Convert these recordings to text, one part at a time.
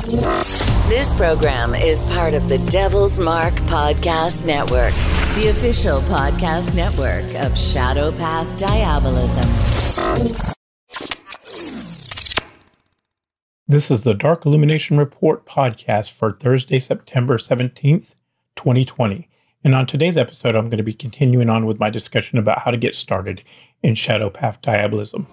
This program is part of the Devil's Mark Podcast Network, the official podcast network of Shadow Path Diabolism. This is the Dark Illumination Report podcast for Thursday, September 17th, 2020. And on today's episode, I'm going to be continuing on with my discussion about how to get started in Shadow Path Diabolism.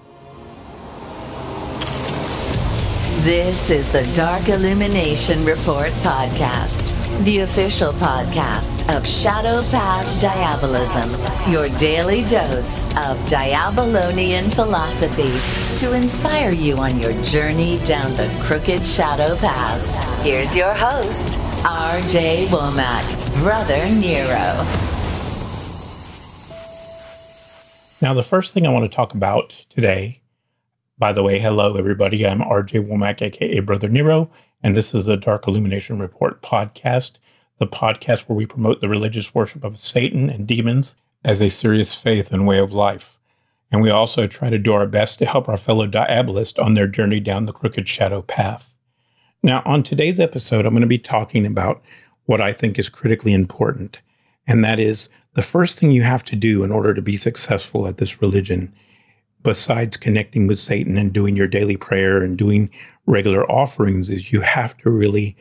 This is the Dark Illumination Report podcast, the official podcast of Shadow Path Diabolism, your daily dose of Diabolonian philosophy to inspire you on your journey down the crooked shadow path. Here's your host, R.J. Womack, Brother Nero. Now, the first thing I want to talk about today, by the way, hello, everybody. I'm R.J. Womack, a.k.a. Brother Nero, and this is the Dark Illumination Report podcast, the podcast where we promote the religious worship of Satan and demons as a serious faith and way of life. And we also try to do our best to help our fellow Diabolists on their journey down the crooked shadow path. Now, on today's episode, I'm going to be talking about what I think is critically important, and that is the first thing you have to do in order to be successful at this religion, besides connecting with Satan and doing your daily prayer and doing regular offerings, is you have to really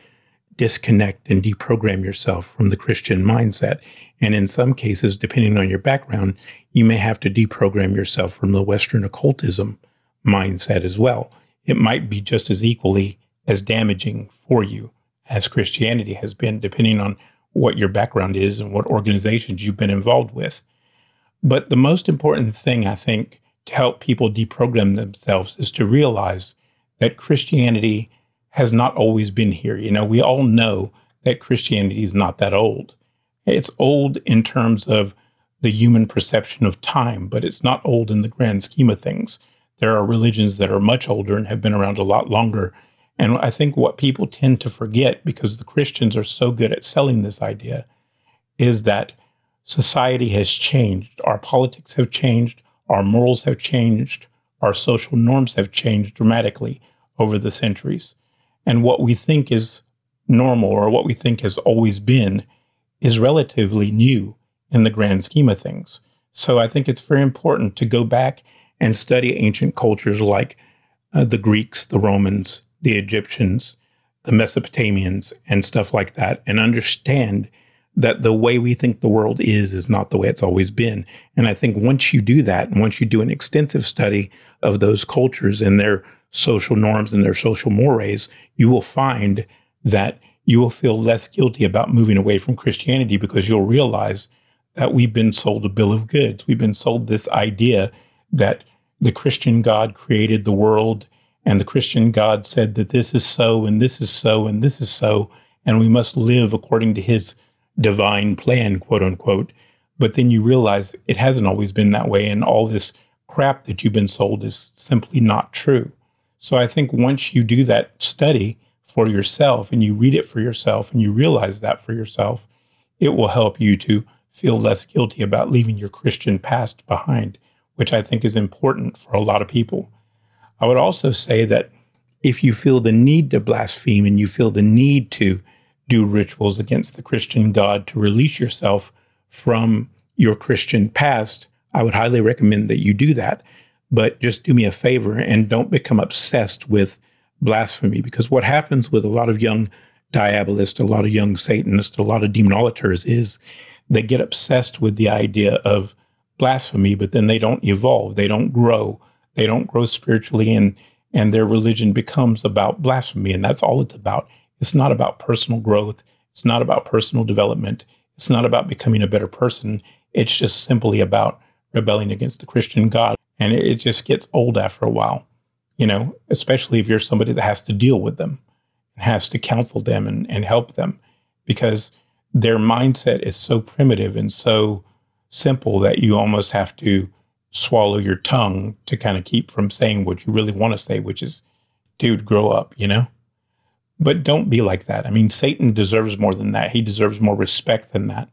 disconnect and deprogram yourself from the Christian mindset. And in some cases, depending on your background, you may have to deprogram yourself from the Western occultism mindset as well. It might be just as equally as damaging for you as Christianity has been, depending on what your background is and what organizations you've been involved with. But the most important thing, I think, to help people deprogram themselves is to realize that Christianity has not always been here. You know, we all know that Christianity is not that old. It's old in terms of the human perception of time, but it's not old in the grand scheme of things. There are religions that are much older and have been around a lot longer. And I think what people tend to forget, because the Christians are so good at selling this idea, is that society has changed. Our politics have changed. Our morals have changed. Our social norms have changed dramatically over the centuries. And what we think is normal, or what we think has always been, is relatively new in the grand scheme of things. So I think it's very important to go back and study ancient cultures like the Greeks, the Romans, the Egyptians, the Mesopotamians, and stuff like that, and understand that the way we think the world is not the way it's always been. And I think once you do that, and once you do an extensive study of those cultures and their social norms and their social mores, you will find that you will feel less guilty about moving away from Christianity, because you'll realize that we've been sold a bill of goods. We've been sold this idea that the Christian God created the world, and the Christian God said that this is so, and this is so, and this is so, and we must live according to his divine plan, quote unquote. But then you realize it hasn't always been that way, and all this crap that you've been sold is simply not true. So I think once you do that study for yourself and you read it for yourself and you realize that for yourself, it will help you to feel less guilty about leaving your Christian past behind, which I think is important for a lot of people. I would also say that if you feel the need to blaspheme and you feel the need to do rituals against the Christian God to release yourself from your Christian past, I would highly recommend that you do that. But just do me a favor and don't become obsessed with blasphemy, because what happens with a lot of young Diabolists, a lot of young Satanists, a lot of demonolators is they get obsessed with the idea of blasphemy, but then they don't evolve, they don't grow spiritually, and their religion becomes about blasphemy, and that's all it's about. It's not about personal growth. It's not about personal development. It's not about becoming a better person. It's just simply about rebelling against the Christian God. And it just gets old after a while, you know, especially if you're somebody that has to deal with them and has to counsel them and help them, because their mindset is so primitive and so simple that you almost have to swallow your tongue to kind of keep from saying what you really want to say, which is, dude, grow up, you know? But don't be like that. I mean, Satan deserves more than that. He deserves more respect than that.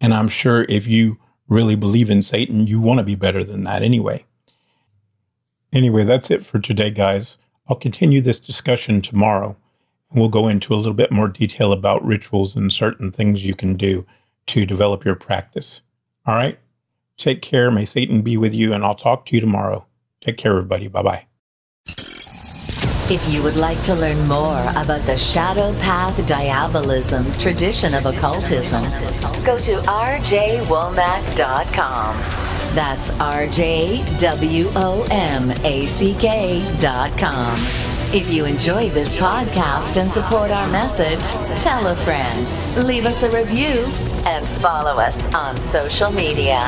And I'm sure if you really believe in Satan, you want to be better than that anyway. Anyway, that's it for today, guys. I'll continue this discussion tomorrow, and we'll go into a little bit more detail about rituals and certain things you can do to develop your practice. All right? Take care. May Satan be with you, and I'll talk to you tomorrow. Take care, everybody. Bye-bye. If you would like to learn more about the Shadow Path Diabolism tradition of occultism, go to rjwomack.com. That's rjwomack.com. If you enjoyed this podcast and support our message, tell a friend, leave us a review, and follow us on social media.